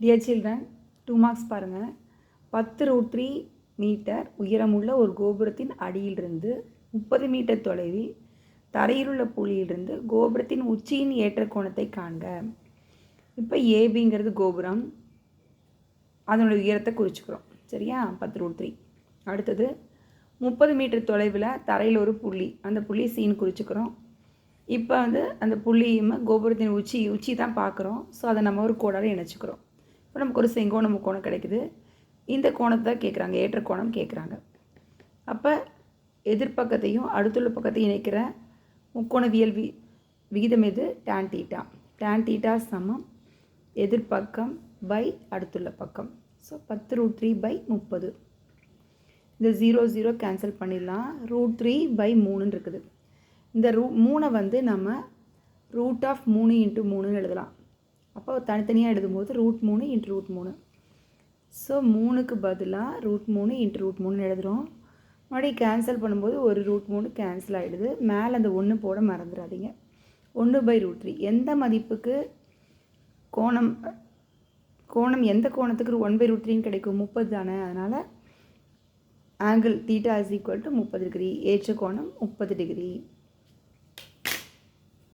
Dear children, 2 marks பாருங்கள். 10√3 metre உயரமுள்ள ஒரு கோபுரத்தின் அடியிலிருந்து 30 மீட்டர் தொலைவில் தரையிலுள்ள புள்ளியிலிருந்து கோபுரத்தின் உச்சியின் ஏற்ற கோணத்தை காண்க. இப்போ ஏபிங்கிறது கோபுரம், அதனுடைய உயரத்தை குறிச்சுக்கிறோம். சரியா? 10√3. அடுத்தது 30 மீட்டர் தொலைவில் தரையில் ஒரு புள்ளி, அந்த புள்ளி சீன் குறிச்சுக்கிறோம். இப்போ அந்த புள்ளியும் கோபுரத்தின் உச்சி தான் பார்க்குறோம். ஸோ அதை நம்ம ஒரு கோடால் இணைச்சிக்கிறோம். இப்போ நமக்கு ஒரு செங்கோண முக்கோணம் கிடைக்குது. இந்த கோணத்தை தான் கேட்குறாங்க, ஏற்ற கோணம் கேட்குறாங்க. அப்போ எதிர்பக்கத்தையும் அடுத்துள்ள பக்கத்தையும் இணைக்கிற முக்கோணவியல் விகிதம் எது? tan θ. tan θ சமம் எதிர்பக்கம் பை அடுத்துள்ள பக்கம். ஸோ 10√3/30. இந்த 0 கேன்சல் பண்ணிடலாம். √3/3 இருக்குது. இந்த 3 நம்ம √3 × 3 எழுதலாம். அப்போ தனித்தனியாக எழுதும்போது √3 × √3. ஸோ 3க்கு பதிலாக √3 × √3 எழுதுகிறோம். மறுபடியும் கேன்சல் பண்ணும்போது ஒரு √3 கேன்சல் ஆகிடுது. மேலே அந்த 1 போட மறந்துடாதீங்க. 1/√3 எந்த மதிப்புக்கு கோணம் எந்த கோணத்துக்கு 1/√3 கிடைக்கும்? 30 தானே. அதனால் ஆங்கிள் θ = 30 டிகிரி. ஏற்ற கோணம் 30 டிகிரி.